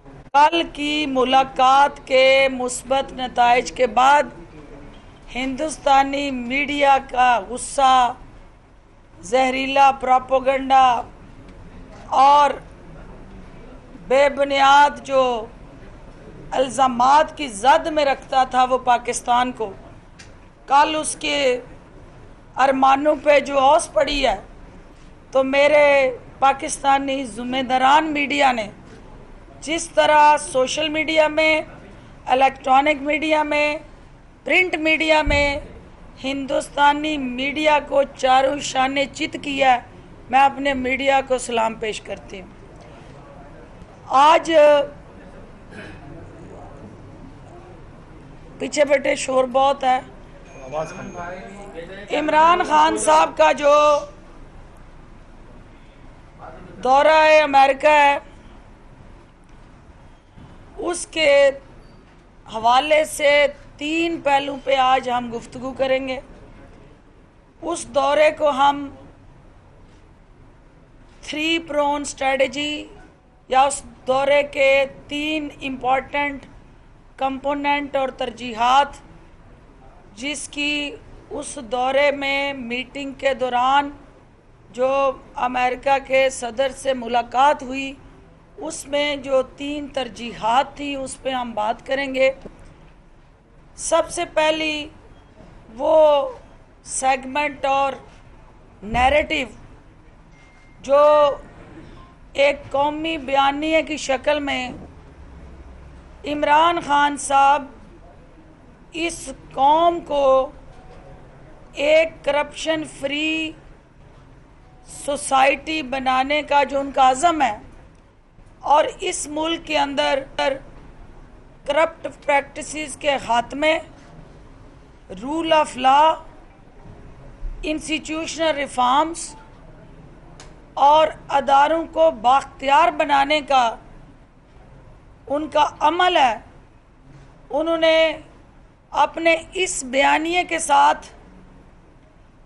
कल की मुलाकात के मुस्बत नताइज के बाद हिंदुस्तानी मीडिया का गुस्सा, जहरीला प्रोपेगेंडा और बेबुनियाद जो इल्ज़ामात की जद में रखता था वो पाकिस्तान को, कल उसके अरमानों पे जो ओस पड़ी है, तो मेरे पाकिस्तानी ज़िम्मेदारान मीडिया ने जिस तरह सोशल मीडिया में, इलेक्ट्रॉनिक मीडिया में, प्रिंट मीडिया में हिंदुस्तानी मीडिया को चारों शाने चित किया, मैं अपने मीडिया को सलाम पेश करती हूँ। आज पीछे बैठे शोर बहुत है। इमरान खान साहब का जो दौरा है अमेरिका है, उसके हवाले से 3 पहलू पे आज हम गुफ्तगू करेंगे। उस दौरे को हम 3 प्रोन स्ट्रेटजी या उस दौरे के 3 इम्पॉर्टेंट कंपोनेंट और तरजीहात, जिसकी उस दौरे में मीटिंग के दौरान जो अमेरिका के सदर से मुलाकात हुई, उसमें जो 3 तरजीहात थी उस पर हम बात करेंगे। सबसे पहली वो सेगमेंट और नैरेटिव जो एक कौमी बयानिए की शक्ल में इमरान खान साहब इस कौम को एक करप्शन फ्री सोसाइटी बनाने का जो उनका अज़म है और इस मुल्क के अंदर करप्ट प्रैक्टिसेस के खात्मे, rule of law, institutional reforms और अदारों को बाख्तियार बनाने का उनका अमल है, उन्होंने अपने इस बयानिए के साथ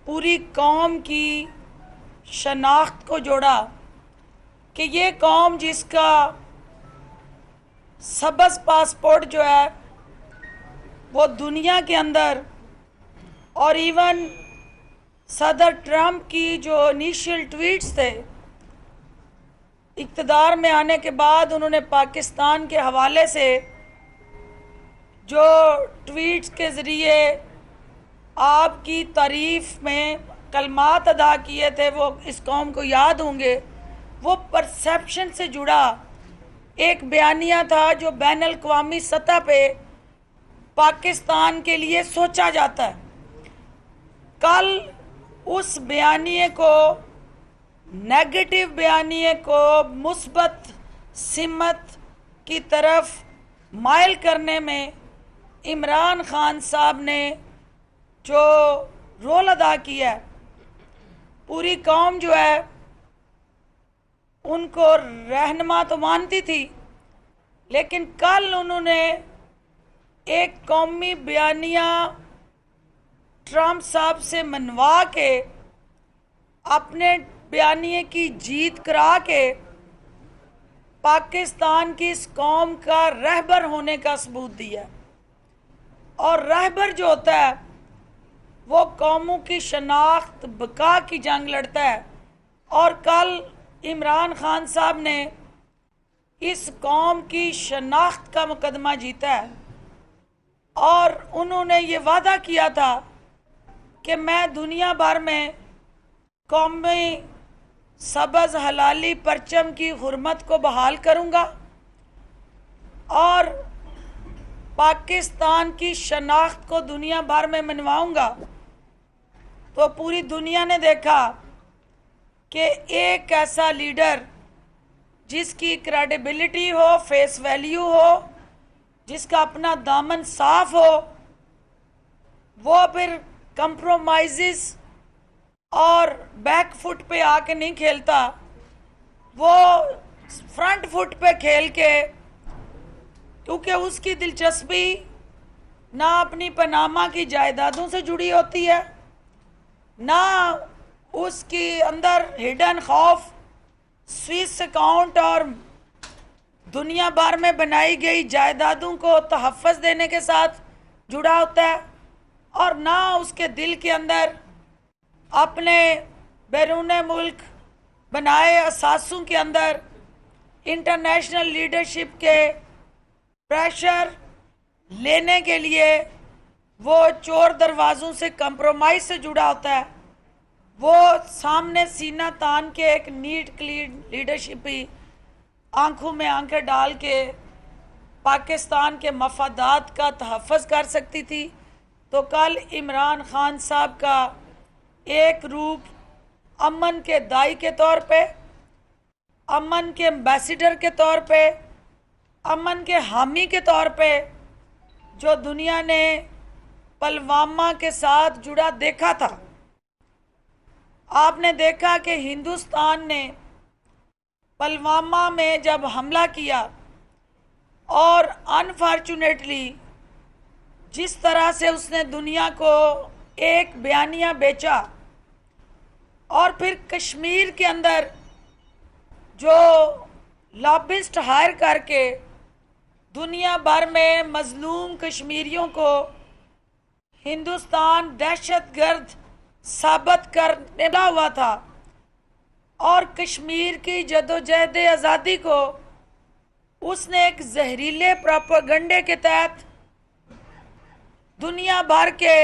पूरी कौम की शनाख्त को जोड़ा कि ये कौम जिसका सबस पासपोर्ट जो है वो दुनिया के अंदर, और इवन सदर ट्रंप की जो इनिशियल ट्वीट्स थे, इक़्तिदार में आने के बाद उन्होंने पाकिस्तान के हवाले से जो ट्वीट्स के ज़रिए आपकी तारीफ़ में कलमात अदा किए थे, वो इस कौम को याद होंगे। वो परसेप्शन से जुड़ा एक बयानिया था जो बैन अल-अक़वामी सतह पे पाकिस्तान के लिए सोचा जाता है। कल उस बयानिए को, नेगेटिव बयानिए को मुस्बत सिमत की तरफ माइल करने में इमरान खान साहब ने जो रोल अदा किया है, पूरी कौम जो है उनको रहनुमा तो मानती थी, लेकिन कल उन्होंने एक कौमी बयानिया ट्रंप साहब से मनवा के अपने बयानिए की जीत करा के पाकिस्तान की इस कौम का रहबर होने का सबूत दिया। और रहबर जो होता है वो कौमों की शनाख्त बका की जंग लड़ता है, और कल इमरान खान साहब ने इस कौम की शनाख्त का मुकदमा जीता है। और उन्होंने ये वादा किया था कि मैं दुनिया भर में कौमी सबज़ हलाली परचम की हुर्मत को बहाल करूँगा और पाकिस्तान की शनाख्त को दुनिया भर में मनवाऊँगा। तो पूरी दुनिया ने देखा कि एक ऐसा लीडर जिसकी क्रेडिबिलिटी हो, फेस वैल्यू हो, जिसका अपना दामन साफ हो, वो फिर कंप्रोमाइज़ और बैक फुट पे आके नहीं खेलता, वो फ्रंट फुट पे खेल के, क्योंकि उसकी दिलचस्पी ना अपनी पनामा की जायदादों से जुड़ी होती है, ना उसके अंदर हिडन खौफ स्विस अकाउंट और दुनिया भर में बनाई गई जायदादों को तहफ़्फ़ुज़ देने के साथ जुड़ा होता है, और ना उसके दिल के अंदर अपने बैरून मुल्क बनाए असासों के अंदर इंटरनेशनल लीडरशिप के प्रेशर लेने के लिए वो चोर दरवाज़ों से कंप्रोमाइज़ से जुड़ा होता है। वो सामने सीना तान के एक नीट क्लीन लीडरशिप ही आंखों में आंखें डाल के पाकिस्तान के मफादात का तहफ़्फ़ुज़ कर सकती थी। तो कल इमरान खान साहब का एक रूप अमन के दाई के तौर पे, अमन के एम्बेसडर के तौर पे, अमन के हामी के तौर पे जो दुनिया ने पुलवामा के साथ जुड़ा देखा था। आपने देखा कि हिंदुस्तान ने पुलवामा में जब हमला किया और अनफॉर्चुनेटली जिस तरह से उसने दुनिया को एक बयानिया बेचा, और फिर कश्मीर के अंदर जो लॉबिस्ट हायर करके दुनिया भर में मजलूम कश्मीरियों को हिंदुस्तान दहशतगर्द साबित करने लगा हुआ था, और कश्मीर की जदोजहद आज़ादी को उसने एक जहरीले प्रोपेगेंडे के तहत दुनिया भर के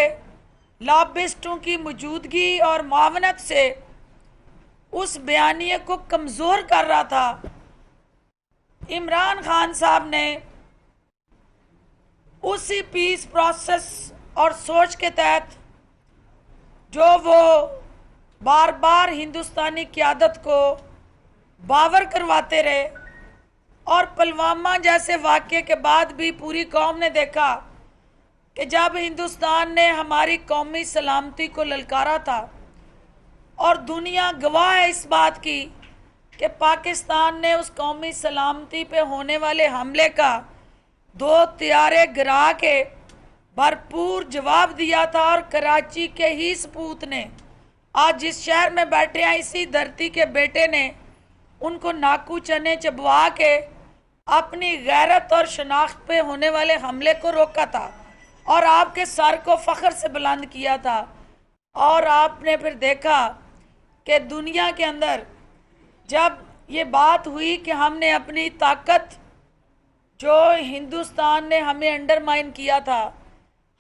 लॉबिस्टों की मौजूदगी और मावनत से उस बयानिए को कमज़ोर कर रहा था। इमरान खान साहब ने उसी पीस प्रोसेस और सोच के तहत जो वो बार बार हिंदुस्तानी क़यादत को बावर करवाते रहे, और पुलवामा जैसे वाक़े के बाद भी पूरी कौम ने देखा कि जब हिंदुस्तान ने हमारी कौमी सलामती को ललकारा था, और दुनिया गवाह है इस बात की कि पाकिस्तान ने उस कौमी सलामती पे होने वाले हमले का 2 तैयारे गिरा के भरपूर जवाब दिया था, और कराची के ही सपूत ने आज जिस शहर में बैठे हैं, इसी धरती के बेटे ने उनको नाकू चने चबवा के अपनी गैरत और शनाख्त पे होने वाले हमले को रोका था, और आपके सर को फ़ख्र से बुलंद किया था। और आपने फिर देखा कि दुनिया के अंदर जब ये बात हुई कि हमने अपनी ताकत जो हिंदुस्तान ने हमें अंडरमाइन किया था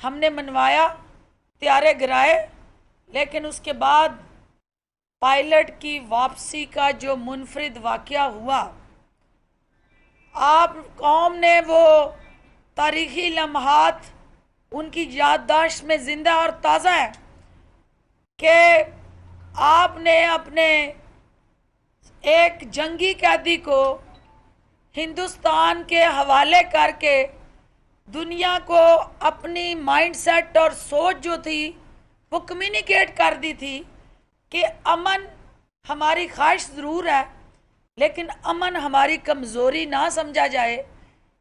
हमने मनवाया, त्यारे गिराए, लेकिन उसके बाद पायलट की वापसी का जो मुनफरिद वाक़या हुआ, आप कौम ने वो तारीख़ी लम्हात उनकी याददाश्त में ज़िंदा और ताज़ा है कि आपने अपने एक जंगी कैदी को हिंदुस्तान के हवाले करके दुनिया को अपनी माइंडसेट और सोच जो थी वो कम्युनिकेट कर दी थी कि अमन हमारी ख्वाहिश ज़रूर है, लेकिन अमन हमारी कमज़ोरी ना समझा जाए,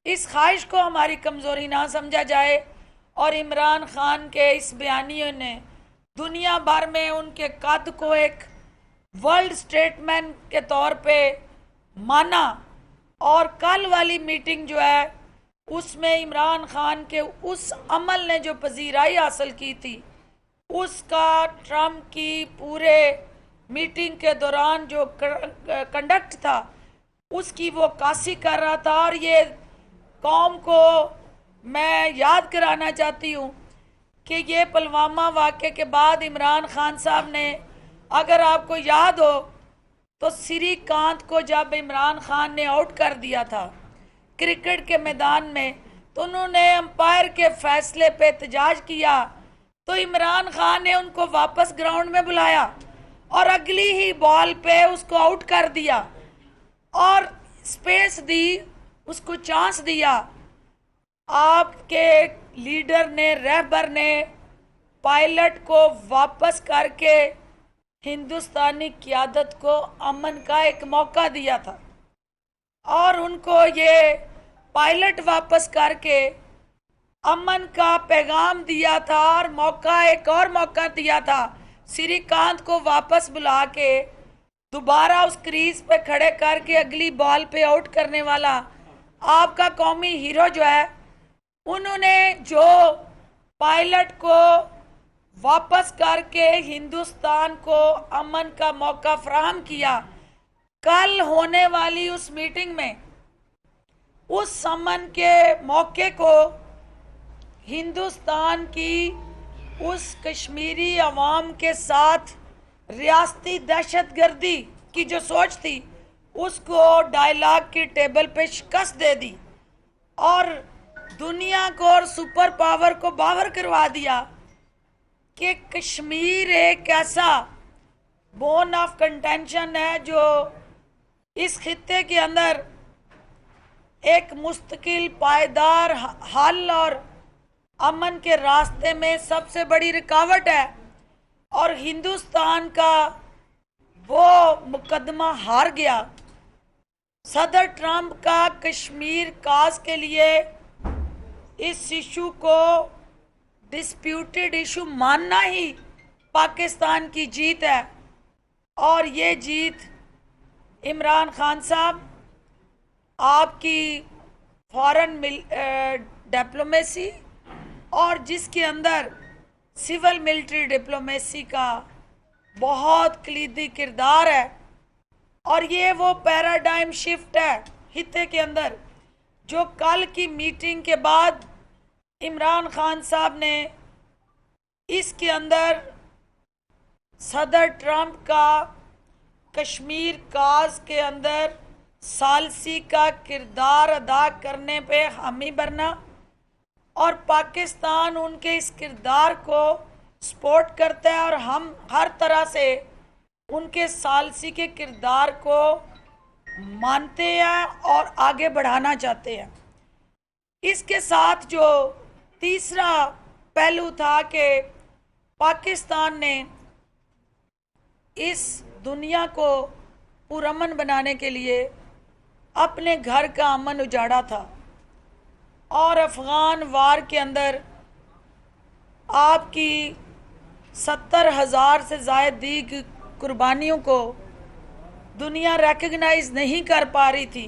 इस ख्वाहिश को हमारी कमज़ोरी ना समझा जाए। और इमरान खान के इस बयानियों ने दुनिया भर में उनके कद को एक वर्ल्ड स्टेटमैन के तौर पे माना, और कल वाली मीटिंग जो है उसमें इमरान खान के उस अमल ने जो पजीराई हासिल की थी, उसका ट्रम्प की पूरे मीटिंग के दौरान जो कंडक्ट था उसकी वो कासी कर रहा था। और ये कौम को मैं याद कराना चाहती हूँ कि ये पुलवामा वाक़े के बाद इमरान खान साहब ने, अगर आपको याद हो तो श्रीकांत को जब इमरान खान ने आउट कर दिया था क्रिकेट के मैदान में, तो उन्होंने अंपायर के फैसले पे एहतजाज किया, तो इमरान खान ने उनको वापस ग्राउंड में बुलाया और अगली ही बॉल पे उसको आउट कर दिया और स्पेस दी, उसको चांस दिया। आपके लीडर ने, रहबर ने पायलट को वापस करके हिंदुस्तानी क़यादत को अमन का एक मौका दिया था, और उनको ये पायलट वापस करके अमन का पैगाम दिया था, और मौका, एक और मौका दिया था श्रीकांत को वापस बुला के दोबारा उस क्रीज पे खड़े करके अगली बॉल पे आउट करने वाला आपका कौमी हीरो जो है, उन्होंने जो पायलट को वापस करके हिंदुस्तान को अमन का मौका फराहम किया, कल होने वाली उस मीटिंग में उस अमन के मौके को हिंदुस्तान की उस कश्मीरी अवाम के साथ रियासती दहशतगर्दी की जो सोच थी, उसको डायलॉग की टेबल पे शिकस्त दे दी और दुनिया को और सुपर पावर को बावर करवा दिया कि कश्मीर एक ऐसा बोन ऑफ कंटेंशन है जो इस खित्ते के अंदर एक मुस्तकिल पायदार हल और अमन के रास्ते में सबसे बड़ी रुकावट है। और हिंदुस्तान का वो मुकदमा हार गया। सदर ट्रंप का कश्मीर काज के लिए इस इशू को डिस्प्यूटेड इशू मानना ही पाकिस्तान की जीत है। और ये जीत इमरान खान साहब, आपकी फॉरेन डिप्लोमेसी और जिसके अंदर सिविल मिलिट्री डिप्लोमेसी का बहुत कलीदी किरदार है। और ये वो पैराडाइम शिफ्ट है हित्ते के अंदर जो कल की मीटिंग के बाद इमरान खान साहब ने इसके अंदर सदर ट्रंप का कश्मीर काज के अंदर सालसी का किरदार अदा करने पे हामी भरना और पाकिस्तान उनके इस किरदार को सपोर्ट करता है और हम हर तरह से उनके सालसी के किरदार को मानते हैं और आगे बढ़ाना चाहते हैं। इसके साथ जो तीसरा पहलू था कि पाकिस्तान ने इस दुनिया को पुरअमन बनाने के लिए अपने घर का अमन उजाड़ा था और अफ़गान वार के अंदर आपकी 70,000 से ज़ायद दी कुर्बानियों को दुनिया रिकग्नाइज नहीं कर पा रही थी।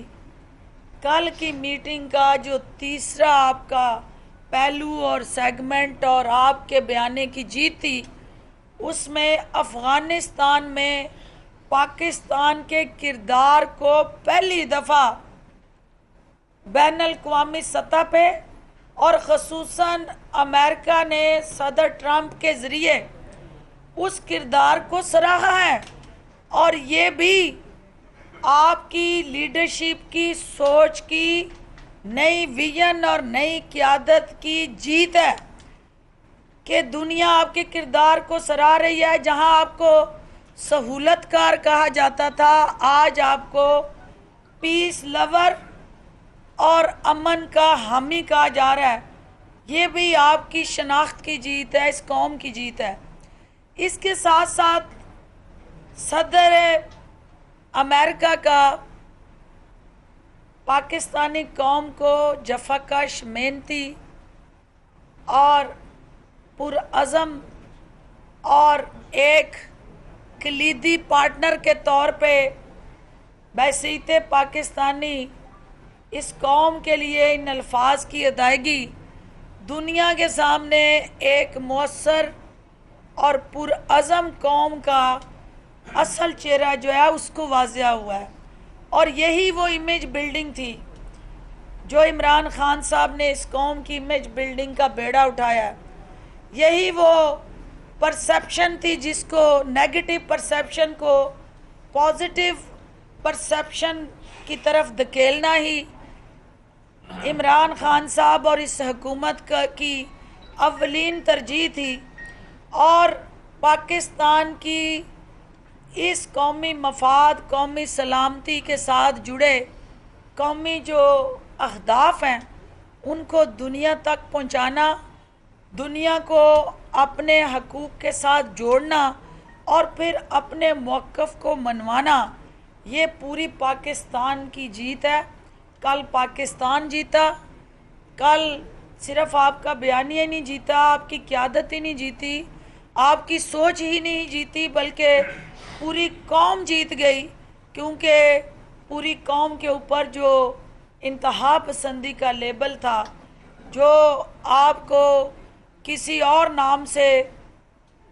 कल की मीटिंग का जो तीसरा आपका पहलू और सेगमेंट और आपके बयाने की जीत थी, उसमें अफ़गानिस्तान में पाकिस्तान के किरदार को पहली दफ़ा बैनुल-अक़वामी सतह पे और ख़ुसूसन अमेरिका ने सदर ट्रंप के ज़रिए उस किरदार को सराहा है। और ये भी आपकी लीडरशिप की सोच की नई विजन और नई क़यादत की जीत है कि दुनिया आपके किरदार को सराह रही है। जहां आपको सहूलतकार कहा जाता था, आज आपको पीस लवर और अमन का हामी कहा जा रहा है। ये भी आपकी शनाख्त की जीत है, इस कौम की जीत है। इसके साथ साथ सदर अमेरिका का पाकिस्तानी कौम को जफाकश, मेहनती और पुरअज़म और एक कलीदी पार्टनर के तौर पे बहसीत पाकिस्तानी इस कौम के लिए इन अल्फाज की अदायगी दुनिया के सामने एक मौसर और पुरअज़म कौम का असल चेहरा जो है उसको वाज़िया हुआ है। और यही वो इमेज बिल्डिंग थी जो इमरान खान साहब ने इस कौम की इमेज बिल्डिंग का बेड़ा उठाया है। यही वो परसेप्शन थी जिसको, नेगेटिव परसेप्शन को पॉजिटिव परसेप्शन की तरफ धकेलना ही इमरान खान साहब और इस हुकूमत की अव्वलीन तरजीह थी। और पाकिस्तान की इस कौमी मफाद, कौमी सलामती के साथ जुड़े कौमी जो अहदाफ हैं उनको दुनिया तक पहुंचाना, दुनिया को अपने हकूक़ के साथ जोड़ना और फिर अपने मौक़िफ़ को मनवाना, ये पूरी पाकिस्तान की जीत है। कल पाकिस्तान जीता, कल सिर्फ आपका बयानिया ही नहीं जीता, आपकी क़यादत ही नहीं जीती, आपकी सोच ही नहीं जीती, बल्कि पूरी कौम जीत गई। क्योंकि पूरी कौम के ऊपर जो इंतहा पसंदी का लेबल था, जो आपको किसी और नाम से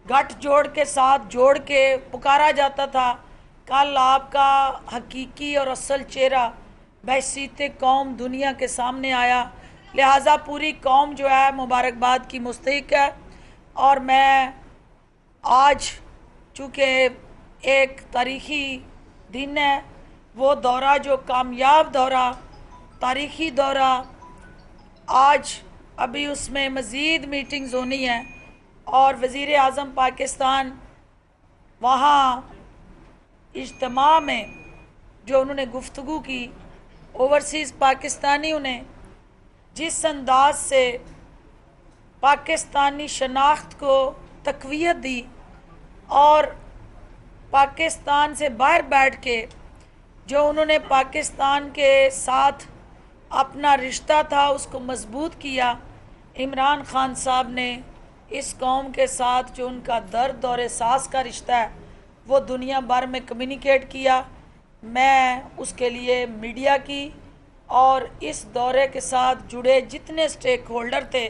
गठ जोड़ के साथ जोड़ के पुकारा जाता था। कल आपका हकीकी और असल चेहरा बहसीत कौम दुनिया के सामने आया, लिहाजा पूरी कौम जो है मुबारकबाद की मुस्तहिक है। और मैं आज चूँकि एक तारीख़ी दिन है, वो दौरा जो कामयाब दौरा, तारीख़ी दौरा, आज अभी उसमें मज़ीद मीटिंग्स होनी हैं और वज़ीर आज़म पाकिस्तान वहाँ इज्तिमा में जो उन्होंने गुफ्तगू की, ओवरसीज़ पाकिस्तानी उन्हें जिस अंदाज से पाकिस्तानी शनाख्त को तक़वियत दी और पाकिस्तान से बाहर बैठ के जो उन्होंने पाकिस्तान के साथ अपना रिश्ता था उसको मजबूत किया। इमरान खान साहब ने इस कौम के साथ जो उनका दर्द और एहसास का रिश्ता है वो दुनिया भर में कम्युनिकेट किया। मैं उसके लिए मीडिया की और इस दौरे के साथ जुड़े जितने स्टेक होल्डर थे,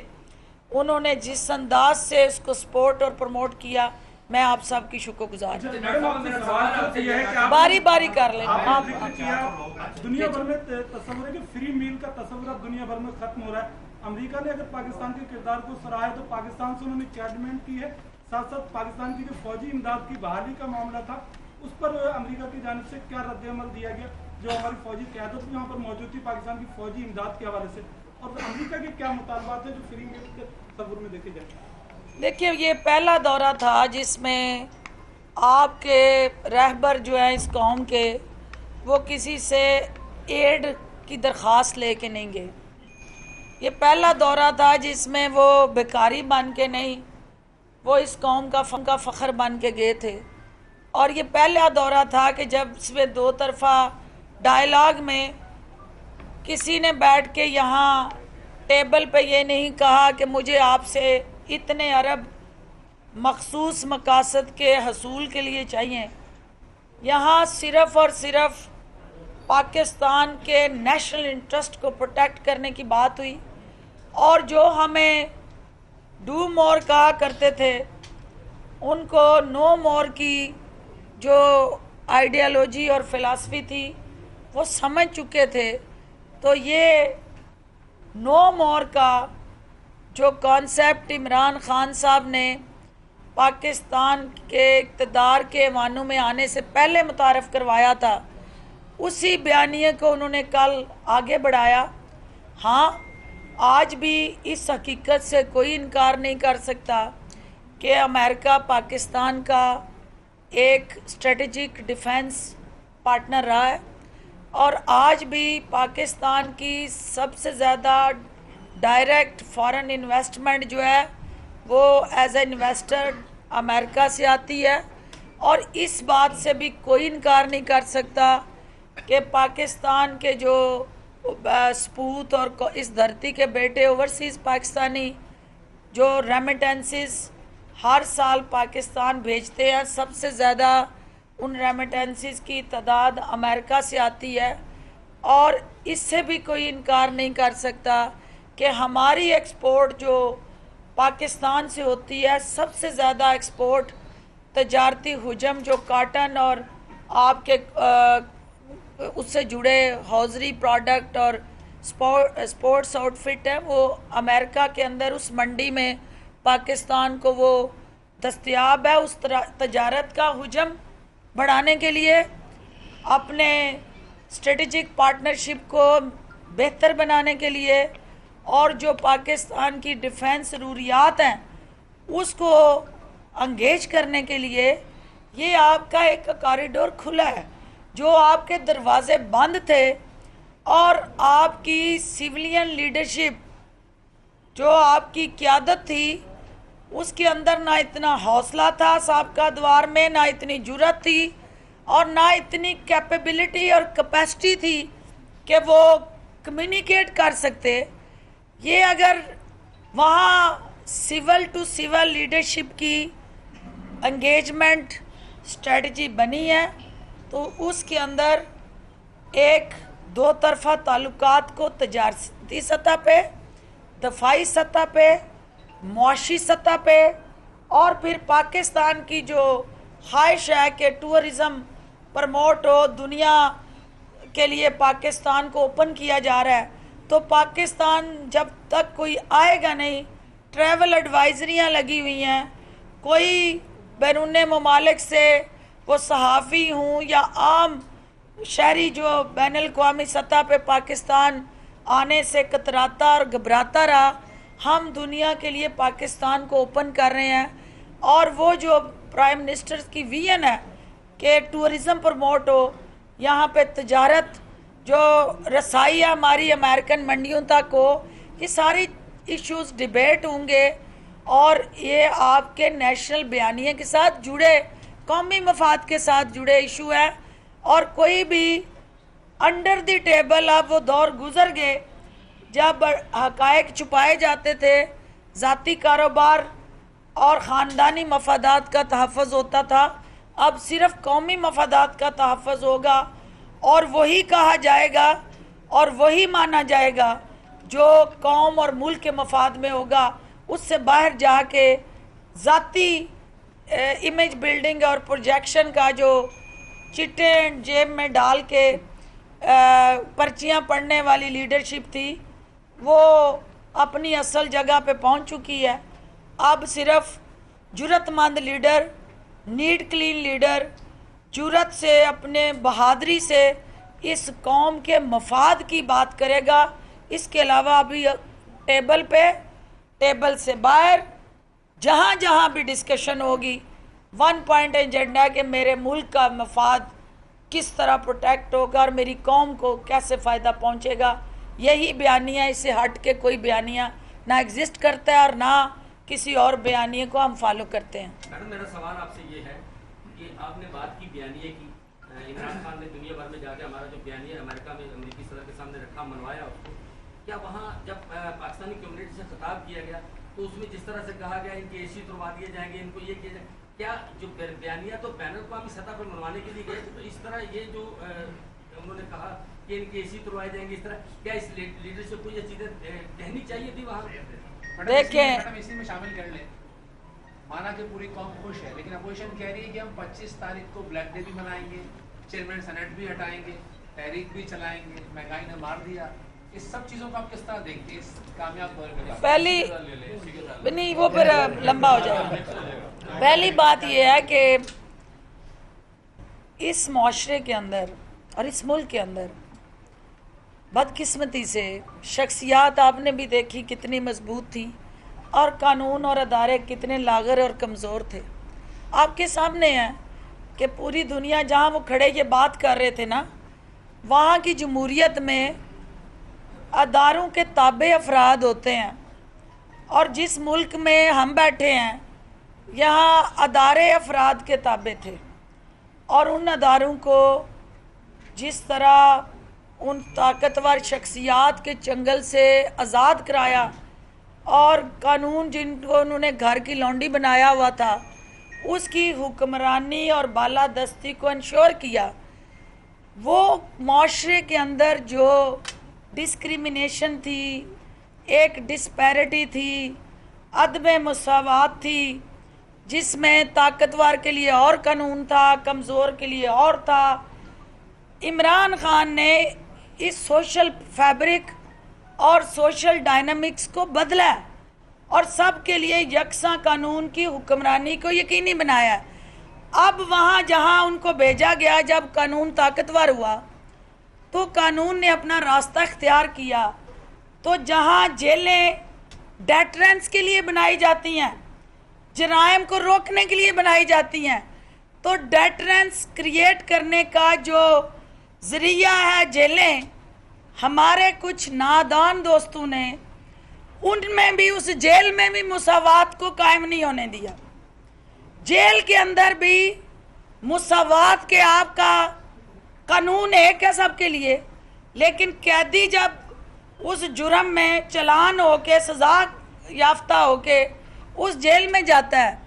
उन्होंने जिस अंदाज से उसको सपोर्ट और प्रमोट किया, मैं आप सब की शुक्रगुजार हूँ। बारी बारी कर लें आप। दुनिया भर में तस्वुर है कि फ्री मील का तस्वुर अब दुनिया भर में खत्म हो रहा है। अमेरिका ने अगर पाकिस्तान के किरदार को सराहा है तो पाकिस्तान से उन्होंने क्या डिमांड की है, साथ साथ पाकिस्तान की जो फौजी इमदाद की बहाली का मामला था उस पर अमेरिका की जानिब से क्या रद्द-ए-अमल दिया गया, जो हमारी फौजी क़यादत भी वहाँ पर मौजूद थी पाकिस्तान की फौजी इमदाद के हवाले से, और अमेरिका के क्या मुतालबात है जो फ्री मील के तस्वुर में देखे जाए। देखिए, ये पहला दौरा था जिसमें आपके रहबर जो है इस कौम के, वो किसी से एड की दरख्वास्त लेके नहीं गए। ये पहला दौरा था जिसमें वो भिखारी बन के नहीं, वो इस कौम का फ़ख्र बन के गए थे। और ये पहला दौरा था कि जब इसमें दो तरफ़ा डायलॉग में किसी ने बैठ के यहाँ टेबल पे ये नहीं कहा कि मुझे आपसे इतने अरब मखसूस मकासद के हसूल के लिए चाहिए। यहाँ सिर्फ़ और सिर्फ पाकिस्तान के नेशनल इंटरेस्ट को प्रोटेक्ट करने की बात हुई, और जो हमें डू मोर कहा करते थे उनको नो मोर की जो आइडियोलॉजी और फिलॉसफी थी वो समझ चुके थे। तो ये नो मोर का जो कॉन्सेप्ट इमरान खान साहब ने पाकिस्तान के इक़्तिदार के मानों में आने से पहले मुतारफ़ करवाया था, उसी बयानिए को उन्होंने कल आगे बढ़ाया। हाँ, आज भी इस हकीकत से कोई इनकार नहीं कर सकता कि अमेरिका पाकिस्तान का एक स्ट्रेटजिक डिफेंस पार्टनर रहा है, और आज भी पाकिस्तान की सबसे ज़्यादा डायरेक्ट फॉरेन इन्वेस्टमेंट जो है वो एज ए इन्वेस्टर अमेरिका से आती है। और इस बात से भी कोई इनकार नहीं कर सकता कि पाकिस्तान के जो सपूत और इस धरती के बेटे ओवरसीज़ पाकिस्तानी जो रेमिटेंसेस हर साल पाकिस्तान भेजते हैं, सबसे ज़्यादा उन रेमिटेंसेस की तादाद अमेरिका से आती है। और इससे भी कोई इनकार नहीं कर सकता कि हमारी एक्सपोर्ट जो पाकिस्तान से होती है, सबसे ज़्यादा एक्सपोर्ट तजारती हुजम जो काटन और आपके उससे जुड़े हौजरी प्रोडक्ट और स्पोर्ट्स आउटफिट है, वो अमेरिका के अंदर उस मंडी में पाकिस्तान को वो दस्तयाब है। उस तजारत का हुजम बढ़ाने के लिए, अपने स्ट्रेटजिक पार्टनरशिप को बेहतर बनाने के लिए, और जो पाकिस्तान की डिफेंस ज़रूरियात हैं उसको अंगेज करने के लिए, ये आपका एक कॉरिडोर खुला है। जो आपके दरवाजे बंद थे और आपकी सिविलियन लीडरशिप जो आपकी क़यादत थी उसके अंदर ना इतना हौसला था साबका द्वार में, ना इतनी जुर्रत थी और ना इतनी कैपेबिलिटी और कैपेसिटी थी कि वो कम्युनिकेट कर सकते। ये अगर वहाँ सिविल टू सिविल लीडरशिप की एंगेजमेंट स्ट्रेटजी बनी है तो उसके अंदर एक दो तरफा ताल्लुकात को तजारती सतह पे, दफाई सतह पे, मुआशी सतह पे, और फिर पाकिस्तान की जो ख्वाहिश है कि टूरिज़म प्रमोट हो, दुनिया के लिए पाकिस्तान को ओपन किया जा रहा है, तो पाकिस्तान जब तक कोई आएगा नहीं, ट्रैवल एडवाइजरियाँ लगी हुई हैं, कोई बैरून ममालिक से वो सहाफ़ी हूँ या आम शहरी जो बैनुल अक़वामी सतह पे पाकिस्तान आने से कतराता और घबराता रहा, हम दुनिया के लिए पाकिस्तान को ओपन कर रहे हैं। और वो जो प्राइम मिनिस्टर की विजन है कि टूरिज़म प्रमोट हो, यहाँ पे तजारत जो रसाई है हमारी अमेरिकन मंडियों तक हो, ये सारी इश्यूज़ डिबेट होंगे और ये आपके नेशनल बयानिए के साथ जुड़े, कौमी मफाद के साथ जुड़े इशू है। और कोई भी अंडर द टेबल, अब वो दौर गुजर गए जब हकायक छुपाए जाते थे, ज़ाती कारोबार और ख़ानदानी मफादात का तहफ़्फ़ुज़ होता था। अब सिर्फ कौमी मफादात का तहफ़्फ़ुज़ होगा और वही कहा जाएगा और वही माना जाएगा जो कौम और मुल्क के मफाद में होगा। उससे बाहर जाके ज़ाती इमेज बिल्डिंग और प्रोजेक्शन का जो चिट्टे जेब में डाल के पर्चियाँ पढ़ने वाली लीडरशिप थी, वो अपनी असल जगह पे पहुंच चुकी है। अब सिर्फ जुर्रतमंद लीडर, नीट क्लीन लीडर, जुर्रत से, अपने बहादुरी से इस कौम के मफाद की बात करेगा। इसके अलावा अभी टेबल पे, टेबल से बाहर जहाँ जहाँ भी डिस्कशन होगी, वन पॉइंट एजेंडा कि मेरे मुल्क का मफाद किस तरह प्रोटेक्ट होगा और मेरी कौम को कैसे फ़ायदा पहुँचेगा। यही बयानिया, इससे हट के कोई बयानिया ना एग्जिस्ट करता है और ना किसी और बयानिए को हम फॉलो करते हैं। मैडम, मेरा सवाल आपसे ये है कि आपने बात की बयानिए की, इमरान खान ने दुनिया भर में जाके हमारा जो बयानिया अमेरिका में अमेरिकी सदर के सामने रखा, मनवाया उसको, क्या वहाँ जब पाकिस्तानी कम्युनिटी से खिताब किया गया तो उसमें जिस तरह से कहा गया इनके एसी तुड़वा दिए जाएंगे, इनको ये किया जाए, क्या जो बयानिया तो बैनुल अक़वामी सतह पर मनवाने के लिए गए थे, तो इस तरह ये जो उन्होंने कहा कि इनके एसी तुड़वाए जाएंगे, इस तरह क्या इस लीडरशिप को ये चीज़ें कहनी चाहिए थी वहाँ? देखें, इसी में शामिल कर लें, माना कि पूरी कौम खुश है, लेकिन अपोजिशन कह रही है कि हम 25 तारीख को ब्लैक डे भी मनाएंगे, चेयरमैन सेनेट भी हटाएंगे, तहरीक भी चलाएंगे, महंगाई ने मार दिया। इस सब चीज़ों को आप किस तरह देखते हैं इस कामयाब दौर में? पहली नहीं, वो फिर लंबा हो जाएगा। पहली बात यह है कि इस माशरे के अंदर और इस मुल्क के अंदर बदकिस्मती से शख्सियात आपने भी देखी कितनी मजबूत थी और कानून और अदारे कितने लागर और कमज़ोर थे। आपके सामने है कि पूरी दुनिया जहाँ वो खड़े ये बात कर रहे थे ना, वहाँ की जमहूरियत में अदारों के ताबे अफराद होते हैं और जिस मुल्क में हम बैठे हैं यहाँ अदारे अफराद के ताबे थे और उन अदारों को जिस तरह उन ताकतवर शख्सियात के चंगल से आज़ाद कराया और कानून जिनको उन्होंने घर की लौंडी बनाया हुआ था उसकी हुक्मरानी और बालादस्ती को इंश्योर किया। वो माशरे के अंदर जो डिस्क्रिमिनेशन थी, एक डिस्पैरिटी थी, अदम मुसावात थी, जिसमें ताकतवर के लिए और कानून था, कमज़ोर के लिए और था। इमरान खान ने इस सोशल फैब्रिक और सोशल डायनामिक्स को बदला और सब के लिए यकसा कानून की हुक्मरानी को यकीनी बनाया। अब वहाँ जहाँ उनको भेजा गया, जब कानून ताकतवर हुआ तो कानून ने अपना रास्ता इख्तियार किया। तो जहाँ जेलें डेटरेंस के लिए बनाई जाती हैं, जराइम को रोकने के लिए बनाई जाती हैं, तो डेटरेंस क्रिएट करने का जो ज़रिया है जेलें, हमारे कुछ नादान दोस्तों ने उनमें भी, उस जेल में भी मुसावात को कायम नहीं होने दिया। जेल के अंदर भी मुसावात के आपका कानून एक है सबके लिए, लेकिन कैदी जब उस जुर्म में चालान होके सज़ा याफ्ता होके उस जेल में जाता है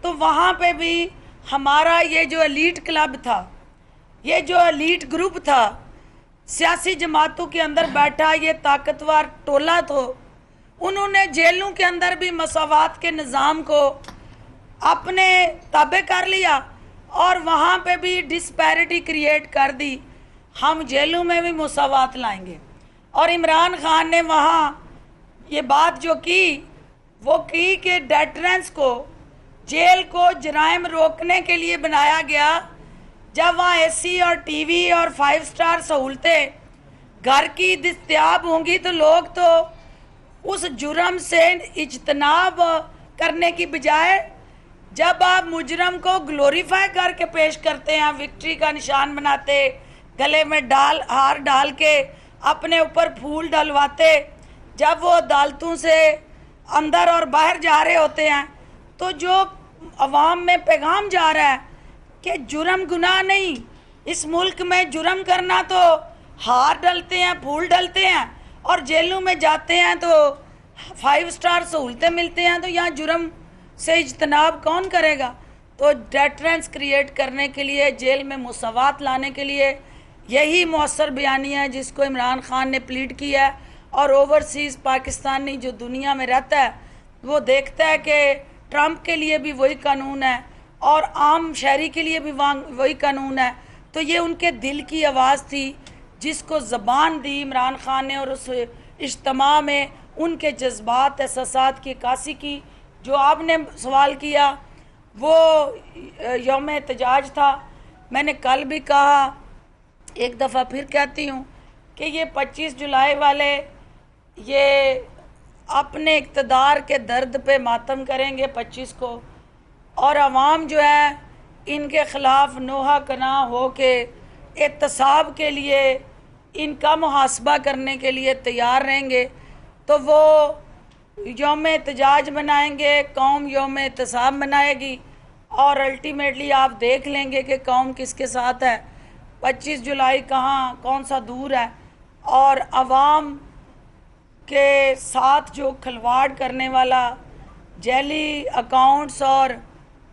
तो वहाँ पे भी हमारा ये जो एलीट क्लब था, ये जो एलीट ग्रुप था, सियासी जमातों के अंदर बैठा ये ताकतवर टोला, तो उन्होंने जेलों के अंदर भी मसावात के निज़ाम को अपने ताबे कर लिया और वहाँ पे भी डिस्पैरिटी क्रिएट कर दी। हम जेलों में भी मसावात लाएंगे। और इमरान खान ने वहाँ ये बात जो की वो की कि डेटरेंस को, जेल को जराइम रोकने के लिए बनाया गया। जब वहाँ एसी और टीवी और 5 स्टार सहूलतें घर की दस्तयाब होंगी तो लोग तो उस जुर्म से इज्तनाब करने की बजाय जब आप मुजरम को ग्लोरीफाई करके पेश करते हैं, विक्ट्री का निशान बनाते, गले में हार डाल के अपने ऊपर फूल डलवाते, जब वो अदालतों से अंदर और बाहर जा रहे होते हैं, तो जो अवाम में पैगाम जा रहा है कि जुर्म गुनाह नहीं, इस मुल्क में जुर्म करना तो हार डलते हैं, फूल डलते हैं और जेलों में जाते हैं तो 5 स्टार सहूलतें मिलते हैं, तो यहाँ जुर्म से इज्तनाब कौन करेगा। तो डेटरेंस क्रिएट करने के लिए, जेल में मुसावात लाने के लिए यही मौसर बयानिया है जिसको इमरान खान ने प्लीड किया है। और ओवरसीज़ पाकिस्तानी जो दुनिया में रहता है वो देखता है कि ट्रंप के लिए भी वही कानून है और आम शहरी के लिए भी वही कानून है। तो ये उनके दिल की आवाज़ थी जिसको ज़बान दी इमरान खान ने, और उस इज्तिमा में उनके जज्बात एहसासात की अक्कासी की। जो आपने सवाल किया वो यौम एहतजाज था। मैंने कल भी कहा, एक दफ़ा फिर कहती हूँ कि ये 25 जुलाई वाले ये अपने इक़्तिदार के दर्द पे मातम करेंगे 25 को, और अवाम जो है इनके ख़िलाफ़ नोहा कना हो के एहतसाब के लिए, इनका मुहासबा करने के लिए तैयार रहेंगे। तो वो यौम एहतजाज मनाएंगे, कौम यौम एहतसाब मनाएगी और अल्टीमेटली आप देख लेंगे कि कौम किसके साथ है। 25 जुलाई कहाँ कौन सा दूर है। और अवाम के साथ जो खिलवाड़ करने वाला जेली अकाउंट्स और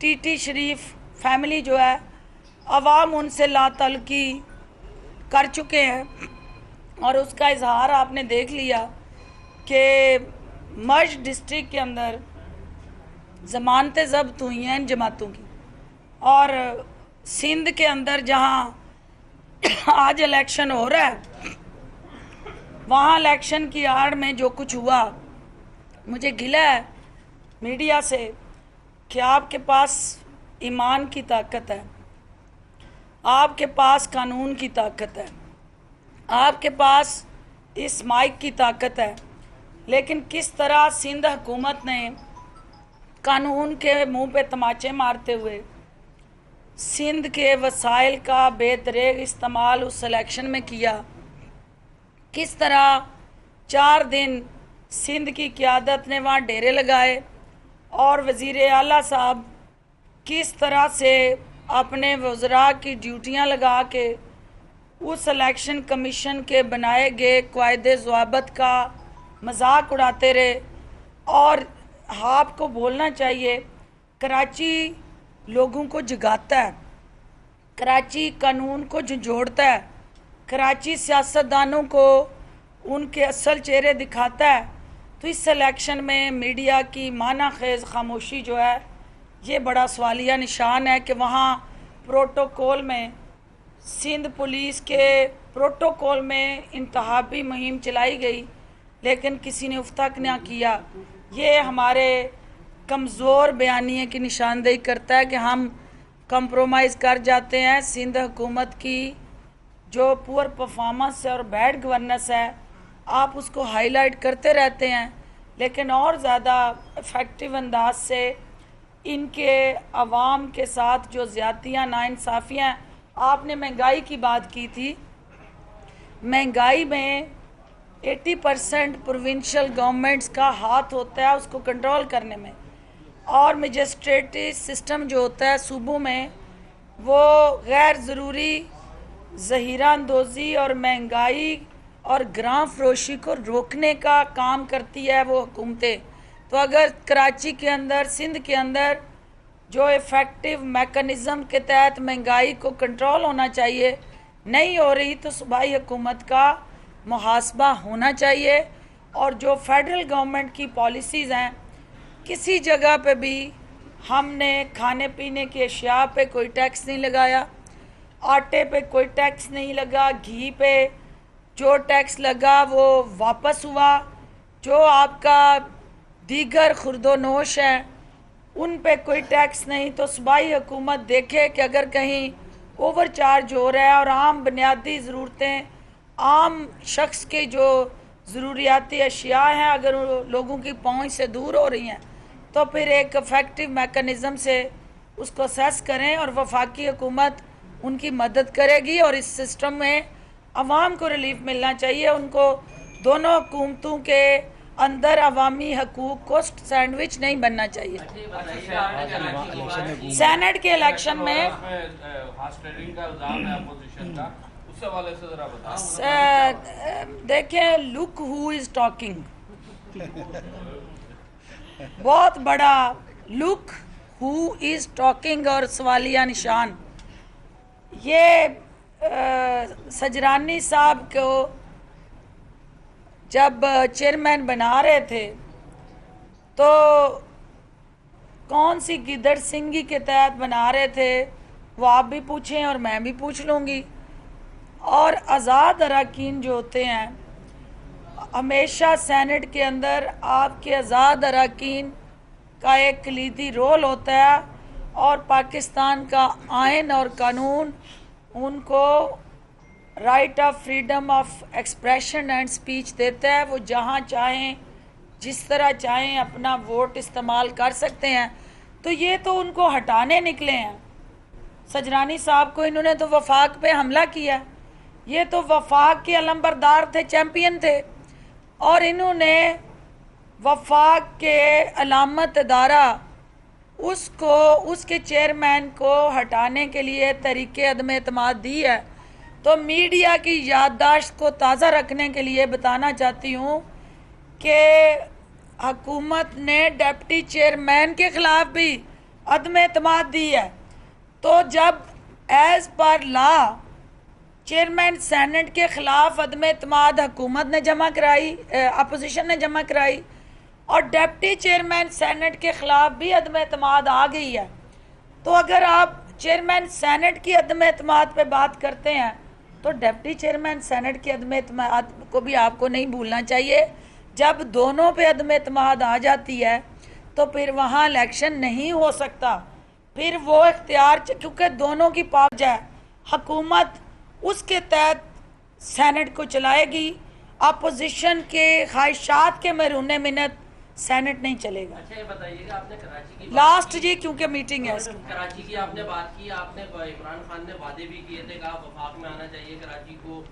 टीटी शरीफ फैमिली जो है, अवाम उनसे लातल्की कर चुके हैं और उसका इजहार आपने देख लिया कि मर्ज डिस्ट्रिक्ट के अंदर ज़मानतें ज़ब्त हुई हैं इन जमातों की, और सिंध के अंदर जहां आज इलेक्शन हो रहा है वहाँ इलेक्शन की आड़ में जो कुछ हुआ, मुझे गिला है मीडिया से कि आपके पास ईमान की ताकत है, आपके पास कानून की ताकत है, आपके पास इस माइक की ताकत है, लेकिन किस तरह सिंध हुकूमत ने कानून के मुंह पे तमाचे मारते हुए सिंध के वसाइल का बेदरेग इस्तेमाल उस इलेक्शन में किया। किस तरह 4 दिन सिंध की क़यादत ने वहाँ डेरे लगाए और वज़ीर आला साहब किस तरह से अपने वज़रा की ड्यूटियाँ लगा के उस इलेक्शन कमीशन के बनाए गए कायदे ज़वाबत का मजाक उड़ाते रहे। और आपको बोलना चाहिए, कराची लोगों को जगाता है, कराची कानून को झंझोड़ता है, कराची सियासतदानों को उनके असल चेहरे दिखाता है। तो इस इलेक्शन में मीडिया की माना खेज खामोशी जो है ये बड़ा सवालिया निशान है कि वहाँ प्रोटोकॉल में, सिंध पुलिस के प्रोटोकॉल में इंतहाबी मुहिम चलाई गई लेकिन किसी ने उफ्तक ना किया। ये हमारे कमज़ोर बयानिए की निशानदेही करता है कि हम कंप्रोमाइज़ कर जाते हैं। सिंध हुकूमत की जो पुअर परफॉर्मेंस है और बैड गवर्नेंस है, आप उसको हाईलाइट करते रहते हैं, लेकिन और ज़्यादा इफ़ेक्टिव अंदाज से इनके अवाम के साथ जो ज़्यादतियाँ नाइंसाफ़ियाँ। आपने महंगाई की बात की थी, महंगाई में 80% प्रोविंशियल गवर्नमेंट्स का हाथ होता है उसको कंट्रोल करने में, और मजिस्ट्रेटी सिस्टम जो होता है सूबों में वो गैर ज़रूरी ज़हीरा अंदोज़ी और महंगाई और ग्रां फरोशी को रोकने का काम करती है वो हुकूमतें। तो अगर कराची के अंदर, सिंध के अंदर जो इफ़ेक्टिव मेकनिज़म के तहत महंगाई को कंट्रोल होना चाहिए, नहीं हो रही तो सूबाई हुकूमत का मुहासबा होना चाहिए। और जो फेडरल गवर्नमेंट की पॉलिसीज़ हैं, किसी जगह पे भी हमने खाने पीने की अशिया पे कोई टैक्स नहीं लगाया, आटे पे कोई टैक्स नहीं लगा, घी पे जो टैक्स लगा वो वापस हुआ। जो आपका दीगर खुर्दोनोश हैं उन पे कोई टैक्स नहीं। तो सूबाई हुकूमत देखे कि अगर कहीं ओवर चार्ज हो रहा है और आम बुनियादी ज़रूरतें, आम शख्स के जो ज़रूरियाती अशिया हैं अगर लोगों की पहुंच से दूर हो रही हैं तो फिर एक इफेक्टिव मेकनिज़म से उसको असेस करें और वफाकी हुकूमत उनकी मदद करेगी। और इस सिस्टम में अवाम को रिलीफ मिलना चाहिए। उनको दोनों हुकूमतों के अंदर अवामी हकूक़ को सैंडविच नहीं बनना चाहिए। सेनेट के इलेक्शन में देखें, लुक हु इज टॉकिंग, बहुत बड़ा लुक हु इज टॉकिंग और सवालिया निशान। ये सजरानी साहब को जब चेयरमैन बना रहे थे तो कौन सी गिदड़ सिंगी के तहत बना रहे थे वो आप भी पूछें और मैं भी पूछ लूँगी। और आज़ाद अरकान जो होते हैं, हमेशा सेनेट के अंदर आपके आज़ाद अरकान का एक कलीदी रोल होता है और पाकिस्तान का आइन और कानून उनको right of freedom of expression and speech देता है। वो जहाँ चाहें जिस तरह चाहें अपना वोट इस्तेमाल कर सकते हैं। तो ये तो उनको हटाने निकले हैं। सजरानी साहब को इन्होंने तो वफाक पे हमला किया। ये तो वफाक के अलंबरदार थे, चैम्पियन थे, और इन्होंने वफाक के अलामत अदारा उसको, उसके चेयरमैन को हटाने के लिए तरीके अदम एतमाद दी है। तो मीडिया की याददाश्त को ताज़ा रखने के लिए बताना चाहती हूँ कि हुकूमत ने डिप्टी चेयरमैन के ख़िलाफ़ भी अदम एतमाद दी है। तो जब as per law chairman senate के ख़िलाफ़ अदम एतमाद हुकूमत ने जमा कराई, अपोजिशन ने जमा कराई, और डिप्टी चेयरमैन सेनेट के ख़िलाफ़ भी अदम एतमाद आ गई है। तो अगर आप चेयरमैन सेनेट की अदम एतमाद पे बात करते हैं तो डिप्टी चेयरमैन सेनेट की अदम एतमाद को भी आपको नहीं भूलना चाहिए। जब दोनों पे अदम एतमाद आ जाती है तो फिर वहाँ इलेक्शन नहीं हो सकता। फिर वो इख्तियार, क्योंकि दोनों की पावर है, हुकूमत उसके तहत सेनेट को चलाएगी। अपोजिशन के ख्वाहिशात के मरूने मिनट सेनेट नहीं चलेगा। अच्छा, ये बताइएगा, आपने कराची की लास्ट जी, क्योंकि मीटिंग है इसकी। कराची की आपने बात की, आपने इमरान खान ने वादे भी किए थे कि आप वफाक में आना चाहिए कराची को।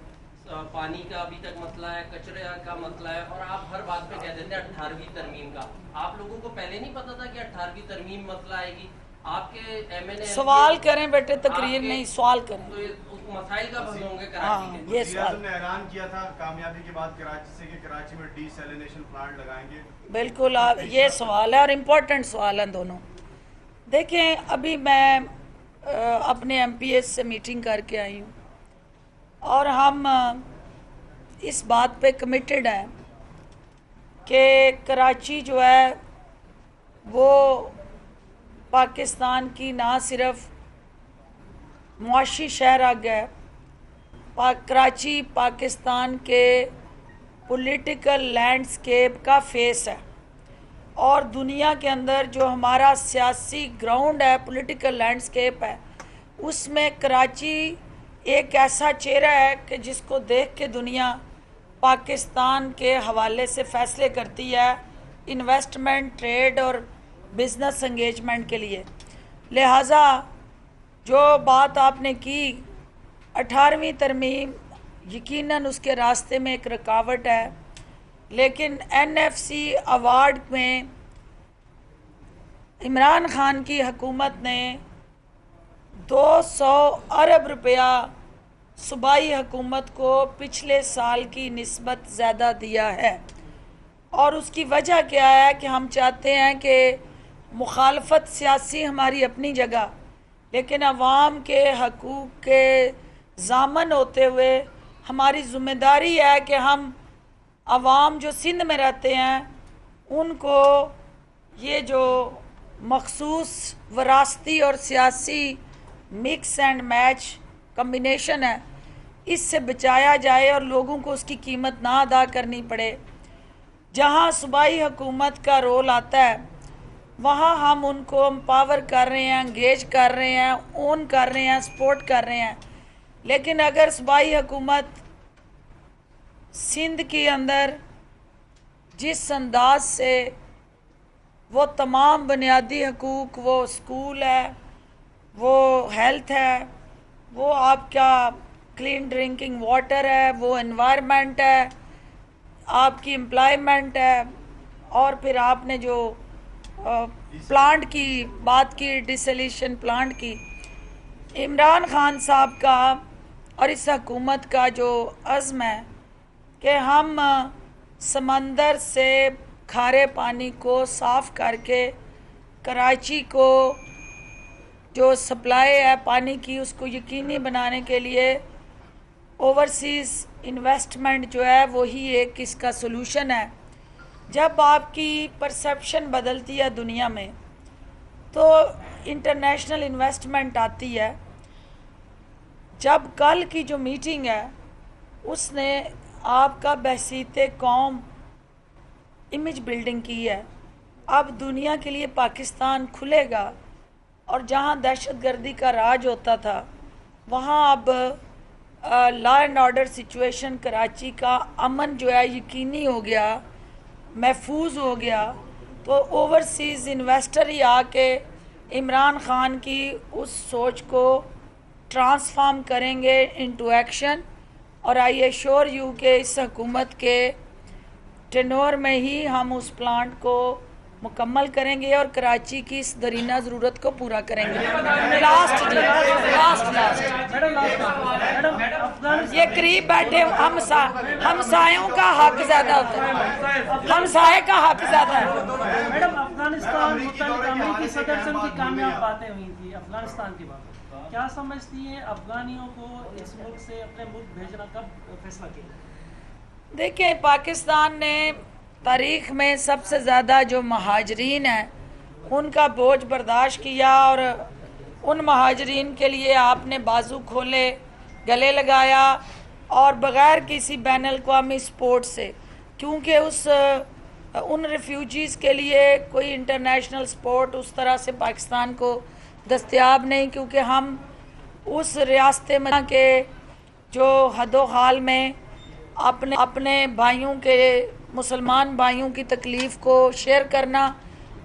पानी का अभी तक मसला है, कचरे का मसला है, और आप हर बात पे कह देते हैं 18वीं तरमीम का। आप लोगों को पहले नहीं पता था कि 18वीं तरमीम मसला आएगी? आपके एमएनए सवाल करें बेटे, तकरीर नहीं, सवाल करें। तो उस मसाइल का बस होंगे कराची हाँ, के। ये सवाल ने ऐलान किया था कामयाबी के बाद कराची से कि कराची में डीसैलिनेशन प्लांट लगाएंगे। बिल्कुल, आप ये सवाल है और इम्पोर्टेंट सवाल हैं दोनों। देखें, अभी मैं अपने एमपीएस से मीटिंग करके आई हूँ और हम इस बात पे कमिटेड हैं कि कराची जो है वो पाकिस्तान की ना सिर्फ मुआशी शहर आ गया है, कराची पाकिस्तान के पॉलिटिकल लैंडस्केप का फेस है। और दुनिया के अंदर जो हमारा सियासी ग्राउंड है, पॉलिटिकल लैंडस्केप है, उसमें कराची एक ऐसा चेहरा है कि जिसको देख के दुनिया पाकिस्तान के हवाले से फ़ैसले करती है इन्वेस्टमेंट, ट्रेड और बिज़नेस एंगेजमेंट के लिए। लिहाजा जो बात आपने की 18वीं तरमीम, यकीनन उसके रास्ते में एक रुकावट है, लेकिन एनएफसी अवार्ड में इमरान खान की हुकूमत ने 200 अरब रुपया सूबाई हुकूमत को पिछले साल की निस्बत ज़्यादा दिया है। और उसकी वजह क्या है कि हम चाहते हैं कि मुखालफत सियासी हमारी अपनी जगह, लेकिन अवाम के हकूक़ के जामन होते हुए हमारी ज़िम्मेदारी है कि हम आवाम जो सिंध में रहते हैं उनको ये जो मखसूस वरासती और सियासी मिक्स एंड मैच कम्बिनेशन है इससे बचाया जाए और लोगों को उसकी कीमत ना अदा करनी पड़े। जहाँ सूबाई हुकूमत का रोल आता है वहाँ हम उनको एम्पावर कर रहे हैं, एंगेज कर रहे हैं, ओन कर रहे हैं, सपोर्ट कर रहे हैं। लेकिन अगर सूबाई हुकूमत सिंध के अंदर जिस अंदाज से वो तमाम बुनियादी हकूक़, वो स्कूल है, वो हेल्थ है, वो आपका क्लीन ड्रिंकिंग वाटर है, वो एनवायरनमेंट है, आपकी एम्प्लॉयमेंट है, और फिर आपने जो प्लांट की बात की, डिसल्यूशन प्लांट की, इमरान खान साहब का और इस हुकूमत का जो अज़्म है कि हम समंदर से खारे पानी को साफ़ करके कराची को जो सप्लाई है पानी की उसको यकीनी बनाने के लिए ओवरसीज़ इन्वेस्टमेंट जो है वही एक इसका सलूशन है। जब आपकी परसेप्शन बदलती है दुनिया में तो इंटरनेशनल इन्वेस्टमेंट आती है। जब कल की जो मीटिंग है उसने आपका बहसीते कौम इमेज बिल्डिंग की है। अब दुनिया के लिए पाकिस्तान खुलेगा और जहां दहशतगर्दी का राज होता था वहां अब law and order situation Karachi का अमन जो है यकीनी हो गया, महफूज हो गया। तो ओवरसीज़ इन्वेस्टर ही आके इमरान खान की उस सोच को ट्रांसफॉर्म करेंगे इनटू एक्शन। और आई एश्योर यू के इस हुकूमत के टेनोर में ही हम उस प्लांट को मुकम्मल करेंगे और कराची की इस दरीना ज़रूरत को पूरा करेंगे। लास्ट ये करीब बैठे हमसायों का हक ज़्यादा होता है, हमसाए का हक ज़्यादा है। मैडम, अफगानिस्तान अमेरिकी सदर से उनकी कामयाब बातें हुई थी अफगानिस्तान की बात, क्या समझती हैं अफगानियों को इस मुल्क से अपने मुल्क भेजना कब फैसला किया? देखिए, पाकिस्तान ने तारीख़ में सबसे ज़्यादा जो महाजरीन हैं उनका बोझ बर्दाश्त किया और उन महाजरीन के लिए आपने बाजू खोले, गले लगाया और बग़ैर किसी बैन अल-अक़वामी सपोर्ट से, क्योंकि उन रिफ्यूजीज़ के लिए कोई इंटरनेशनल सपोर्ट उस तरह से पाकिस्तान को दस्तयाब नहीं, क्योंकि हम उस रियासत में के जो हदो हाल में अपने भाइयों के, मुसलमान भाइयों की तकलीफ़ को शेयर करना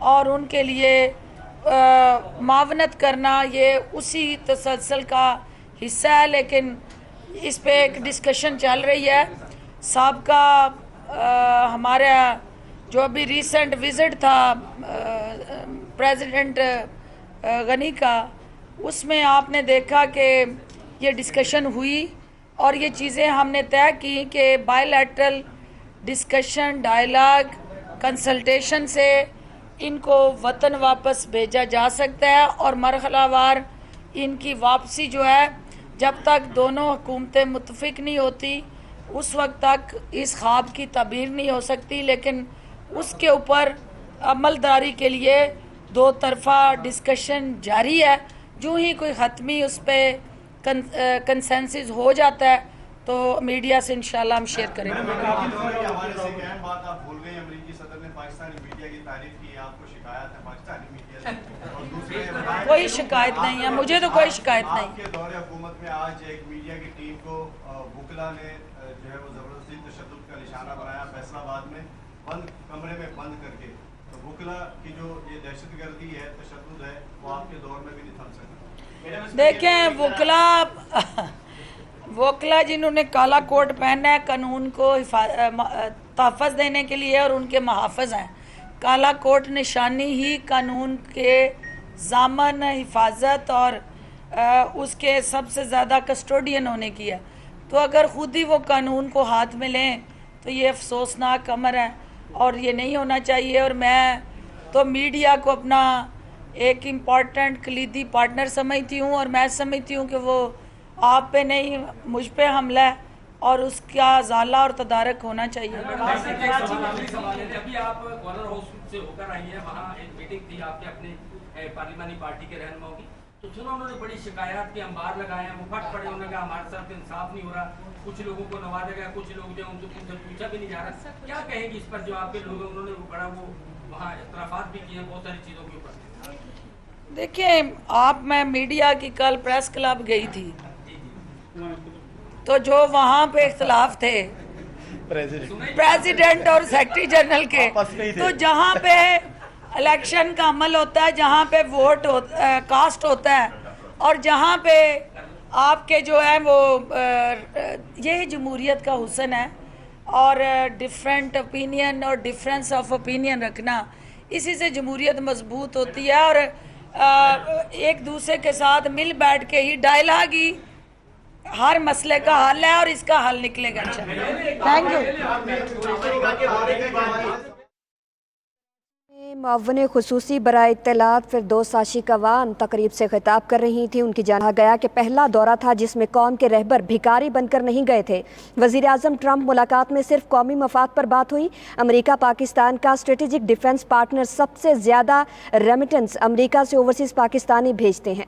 और उनके लिए मावनत करना, ये उसी तसलसल का हिस्सा है। लेकिन इस पे एक डिस्कशन चल रही है। साबका हमारा जो अभी रिसेंट विज़िट था प्रेसिडेंट गनी का, उसमें आपने देखा कि ये डिस्कशन हुई और ये चीज़ें हमने तय की कि बायलैटरल डिस्कशन, डायलॉग, कंसल्टेशन से इनको वतन वापस भेजा जा सकता है और मरहलावार इनकी वापसी जो है, जब तक दोनों हुकूमतें मुत्तफिक नहीं होती उस वक्त तक इस ख्वाब की ताबीर नहीं हो सकती। लेकिन उसके ऊपर अमलदारी के लिए दो तरफ़ा डिस्कशन जारी है। जो ही कोई ख़त्मी उस पर कंसेंसस हो जाता है तो मीडिया से इंशाल्लाह हम शेयर करेंगे। कोई शिकायत नहीं है, मुझे तो कोई शिकायत नहीं। आपके दौरे हुकूमत में आज एक मीडिया की टीम को वुकला ने जो है वो जबरदस्ती तशद्दुद का निशाना बनाया फैसलाबाद में, बंद कमरे में बंद करके। तो वुकला की जो ये दहशतगर्दी है, तशद्दुद है, वो आपके दौर में भी नहीं थम सकता। देखें, वोकला जिन्होंने काला कोट पहना है कानून को तहफ़्फ़ुज़ देने के लिए और उनके मुहाफ़िज़ हैं। काला कोट निशानी ही कानून के ज़ामन, हिफाजत और उसके सबसे ज़्यादा कस्टोडियन होने की है। तो अगर ख़ुद ही वो कानून को हाथ में लें तो ये अफसोसनाक अमर है और ये नहीं होना चाहिए। और मैं तो मीडिया को अपना एक इम्पॉर्टेंट कलीदी पार्टनर समझती हूँ और मैं समझती हूँ कि वो आप पे नहीं मुझ पे हमला है और उसका ज़ाला और तदारक होना चाहिए। अभी आप गवर्नर हाउस से होकर आई हैं, वहाँ एक मीटिंग थी आपके अपने पार्लिमानी पार्टी के रहनुमाओं की, तो सुना उन्होंने बड़ी शिकायत के अंबार लगाए हैं, वो फट पड़े, उन्होंने कहा हमारे साथ इंसाफ नहीं हो रहा, कुछ लोगों को नवाजा गया, कुछ लोग जो उनसे पूछा भी नहीं जा रहा। क्या कहेंगे इस पर जो आपके लोग उन्होंने बड़ा वो वहाँ इतराफात भी किए बहुत सारी चीज़ों के ऊपर? देखिए मैं मीडिया की कल प्रेस क्लब गई थी, तो जो वहाँ पे इख्तलाफ थे प्रेसिडेंट और सेक्रेटरी जनरल के, तो जहाँ पे इलेक्शन का अमल होता है, जहाँ पे वोट कास्ट होता है और जहाँ पे आपके जो है वो यही जमहूरियत का हुस्न है और डिफरेंट ओपिनियन और डिफरेंस ऑफ ओपिनियन रखना, इसी से जमहूरियत मजबूत होती है। और एक दूसरे के साथ मिल बैठ के ही डायलॉग ही हर मसले का हल है और इसका हल निकलेगा। Thank you. मुअव्विन खुसूसी बराए इत्तलात फिरदौस आशिक अवान तकरीब से खिताब कर रही थी। उनकी जाना गया कि पहला दौरा था जिसमें कौम के रहबर भिखारी बनकर नहीं गए थे। वज़ीर आज़म ट्रंप मुलाकात में सिर्फ कौमी मफाद पर बात हुई। अमेरिका पाकिस्तान का स्ट्रेटेजिक डिफेंस पार्टनर, सबसे ज़्यादा रेमिटेंस अमेरिका से ओवरसीज़ पाकिस्तानी भेजते हैं।